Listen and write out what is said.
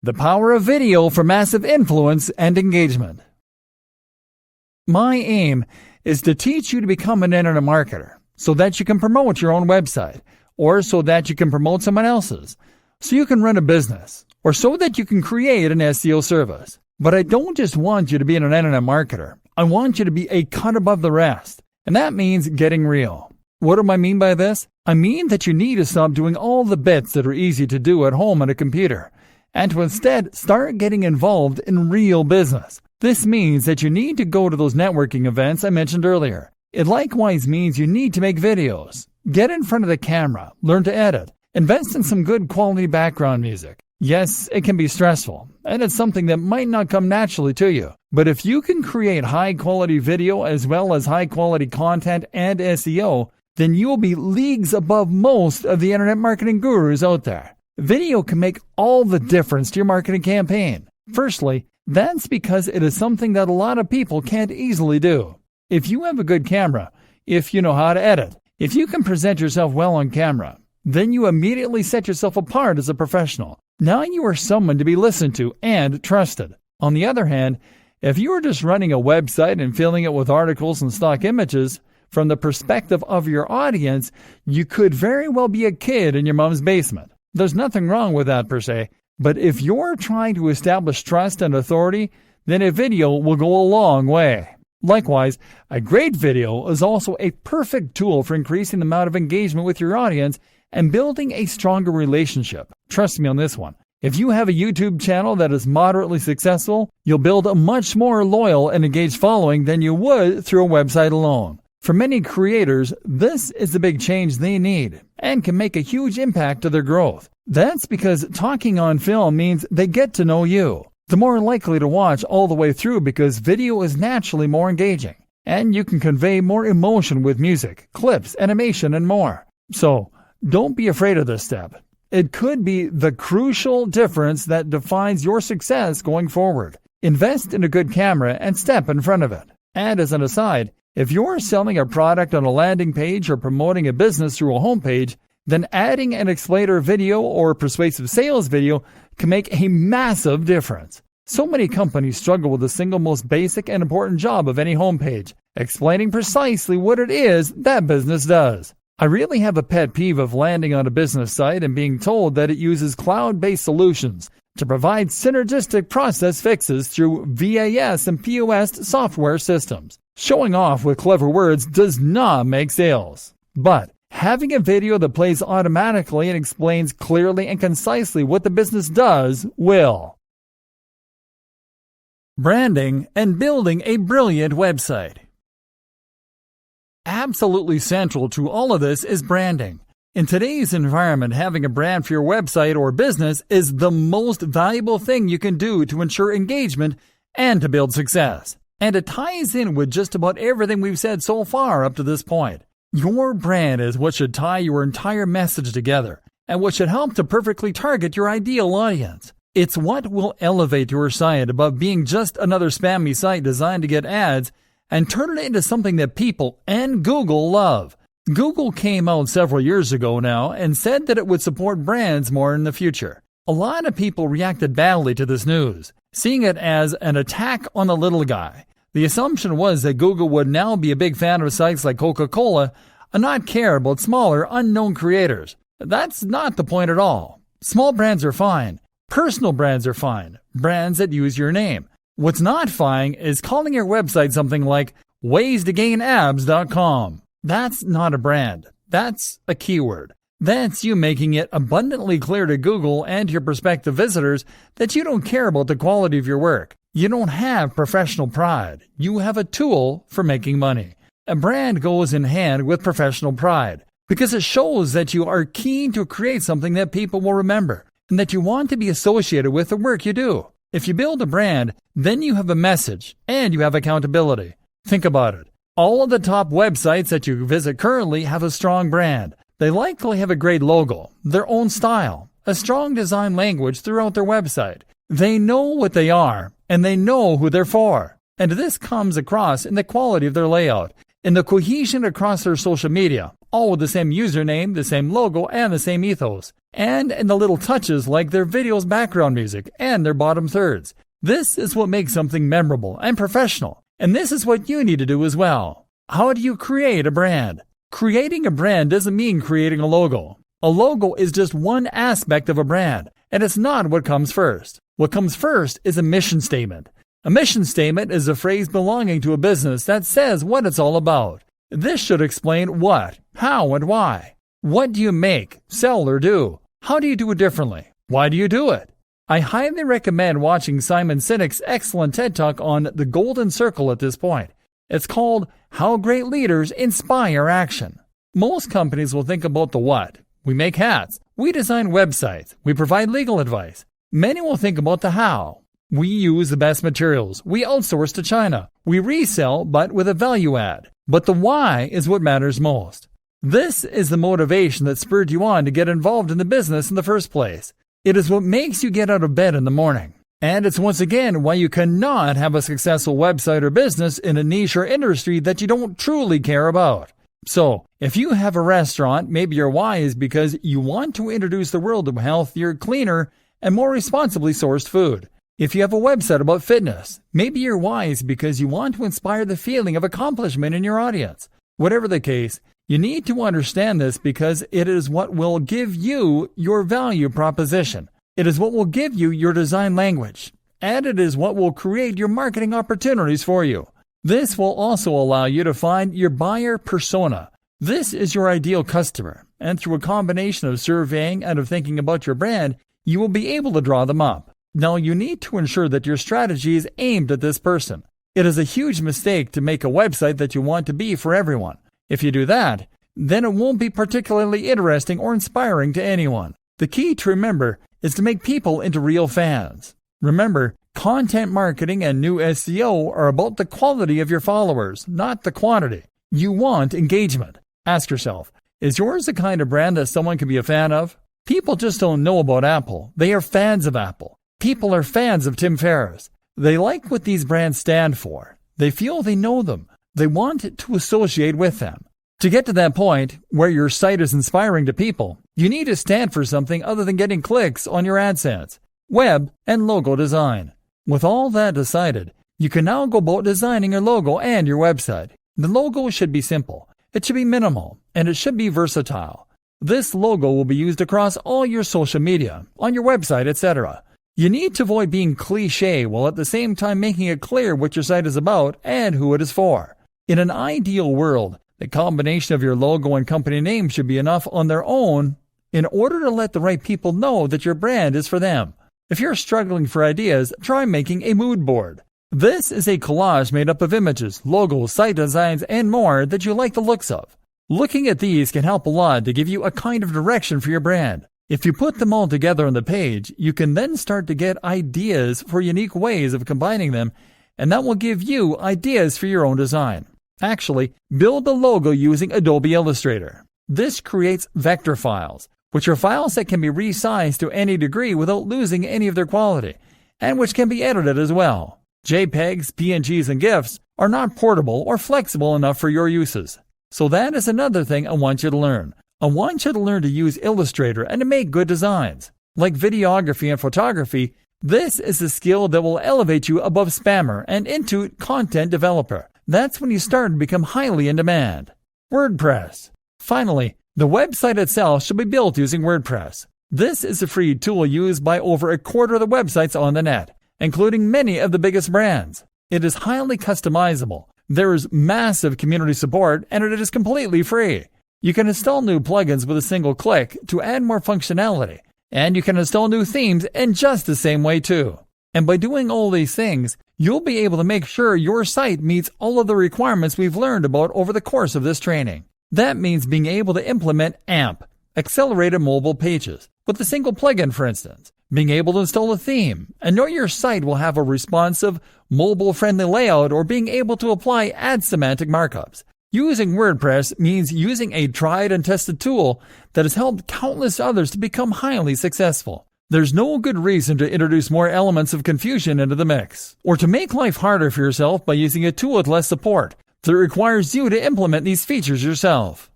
The power of video for massive influence and engagement. My aim is to teach you to become an internet marketer so that you can promote your own website, or so that you can promote someone else's, so you can run a business, or so that you can create an SEO service. But I don't just want you to be an internet marketer. I want you to be a cut above the rest. And that means getting real. What do I mean by this? I mean that you need to stop doing all the bits that are easy to do at home on a computer, and to instead start getting involved in real business. This means that you need to go to those networking events I mentioned earlier. It likewise means you need to make videos. Get in front of the camera, learn to edit, invest in some good quality background music. Yes, it can be stressful, and it's something that might not come naturally to you. But if you can create high-quality video as well as high-quality content and SEO, then you will be leagues above most of the internet marketing gurus out there. Video can make all the difference to your marketing campaign. Firstly, that's because it is something that a lot of people can't easily do. If you have a good camera, if you know how to edit, if you can present yourself well on camera, then you immediately set yourself apart as a professional. Now you are someone to be listened to and trusted. On the other hand, if you are just running a website and filling it with articles and stock images, from the perspective of your audience, you could very well be a kid in your mom's basement. There's nothing wrong with that per se, but if you're trying to establish trust and authority, then a video will go a long way. Likewise, a great video is also a perfect tool for increasing the amount of engagement with your audience and building a stronger relationship. Trust me on this one. If you have a YouTube channel that is moderately successful, you'll build a much more loyal and engaged following than you would through a website alone. For many creators, this is the big change they need and can make a huge impact to their growth. That's because talking on film means they get to know you. They're more likely to watch all the way through because video is naturally more engaging, and you can convey more emotion with music, clips, animation, and more. So, don't be afraid of this step. It could be the crucial difference that defines your success going forward. Invest in a good camera and step in front of it. And as an aside, if you're selling a product on a landing page or promoting a business through a homepage, then adding an explainer video or persuasive sales video can make a massive difference. So many companies struggle with the single most basic and important job of any homepage, explaining precisely what it is that business does. I really have a pet peeve of landing on a business site and being told that it uses cloud-based solutions to provide synergistic process fixes through VAS and POS software systems. Showing off with clever words does not make sales. But having a video that plays automatically and explains clearly and concisely what the business does will. Branding and building a brilliant website. Absolutely central to all of this is branding. In today's environment, having a brand for your website or business is the most valuable thing you can do to ensure engagement and to build success. And it ties in with just about everything we've said so far up to this point. Your brand is what should tie your entire message together and what should help to perfectly target your ideal audience. It's what will elevate your site above being just another spammy site designed to get ads and turn it into something that people and Google love. Google came out several years ago now and said that it would support brands more in the future. A lot of people reacted badly to this news, seeing it as an attack on the little guy. The assumption was that Google would now be a big fan of sites like Coca-Cola and not care about smaller, unknown creators. That's not the point at all. Small brands are fine. Personal brands are fine. Brands that use your name. What's not fine is calling your website something like ways-to-gain-abs.com. That's not a brand. That's a keyword. That's you making it abundantly clear to Google and your prospective visitors that you don't care about the quality of your work. You don't have professional pride. You have a tool for making money. A brand goes in hand with professional pride because it shows that you are keen to create something that people will remember and that you want to be associated with the work you do. If you build a brand, then you have a message and you have accountability. Think about it. All of the top websites that you visit currently have a strong brand. They likely have a great logo, their own style, a strong design language throughout their website. They know what they are, and they know who they're for. And this comes across in the quality of their layout, in the cohesion across their social media, all with the same username, the same logo, and the same ethos. And in the little touches like their video's background music and their bottom thirds. This is what makes something memorable and professional. And this is what you need to do as well. How do you create a brand? Creating a brand doesn't mean creating a logo. A logo is just one aspect of a brand, and it's not what comes first. What comes first is a mission statement. A mission statement is a phrase belonging to a business that says what it's all about. This should explain what, how, and why. What do you make, sell, or do? How do you do it differently? Why do you do it? I highly recommend watching Simon Sinek's excellent TED Talk on the Golden Circle at this point. It's called How Great Leaders Inspire Action. Most companies will think about the what. We make hats. We design websites. We provide legal advice. Many will think about the how. We use the best materials. We outsource to China. We resell, but with a value add. But the why is what matters most. This is the motivation that spurred you on to get involved in the business in the first place. It is what makes you get out of bed in the morning. And it's once again why you cannot have a successful website or business in a niche or industry that you don't truly care about. So, if you have a restaurant, maybe your why is because you want to introduce the world to healthier, cleaner, and more responsibly sourced food. If you have a website about fitness, maybe your why is because you want to inspire the feeling of accomplishment in your audience. Whatever the case, you need to understand this because it is what will give you your value proposition. It is what will give you your design language. And it is what will create your marketing opportunities for you. This will also allow you to find your buyer persona. This is your ideal customer. And through a combination of surveying and of thinking about your brand, you will be able to draw them up. Now, you need to ensure that your strategy is aimed at this person. It is a huge mistake to make a website that you want to be for everyone. If you do that, then it won't be particularly interesting or inspiring to anyone. The key to remember is to make people into real fans. Remember, content marketing and new SEO are about the quality of your followers, not the quantity. You want engagement. Ask yourself, is yours the kind of brand that someone can be a fan of? People just don't know about Apple. They are fans of Apple. People are fans of Tim Ferriss. They like what these brands stand for. They feel they know them. They want to associate with them. To get to that point where your site is inspiring to people, you need to stand for something other than getting clicks on your AdSense, web, and logo design. With all that decided, you can now go about designing your logo and your website. The logo should be simple, it should be minimal, and it should be versatile. This logo will be used across all your social media, on your website, etc. You need to avoid being cliché while at the same time making it clear what your site is about and who it is for. In an ideal world, the combination of your logo and company name should be enough on their own in order to let the right people know that your brand is for them. If you're struggling for ideas, try making a mood board. This is a collage made up of images, logos, site designs, and more that you like the looks of. Looking at these can help a lot to give you a kind of direction for your brand. If you put them all together on the page, you can then start to get ideas for unique ways of combining them, and that will give you ideas for your own design. Actually, build the logo using Adobe Illustrator. This creates vector files, which are files that can be resized to any degree without losing any of their quality, and which can be edited as well. JPEGs, PNGs, and GIFs are not portable or flexible enough for your uses. So that is another thing I want you to learn. I want you to learn to use Illustrator and to make good designs. Like videography and photography, this is a skill that will elevate you above spammer and into content developer. That's when you start to become highly in demand. WordPress. Finally, the website itself should be built using WordPress. This is a free tool used by over a quarter of the websites on the net, including many of the biggest brands. It is highly customizable. There is massive community support, and it is completely free. You can install new plugins with a single click to add more functionality, and you can install new themes in just the same way too. And by doing all these things, you'll be able to make sure your site meets all of the requirements we've learned about over the course of this training. That means being able to implement AMP, accelerated mobile pages, with a single plugin for instance, being able to install a theme, and know your site will have a responsive, mobile-friendly layout, or being able to apply ad semantic markups. Using WordPress means using a tried and tested tool that has helped countless others to become highly successful. There's no good reason to introduce more elements of confusion into the mix, or to make life harder for yourself by using a tool with less support that requires you to implement these features yourself.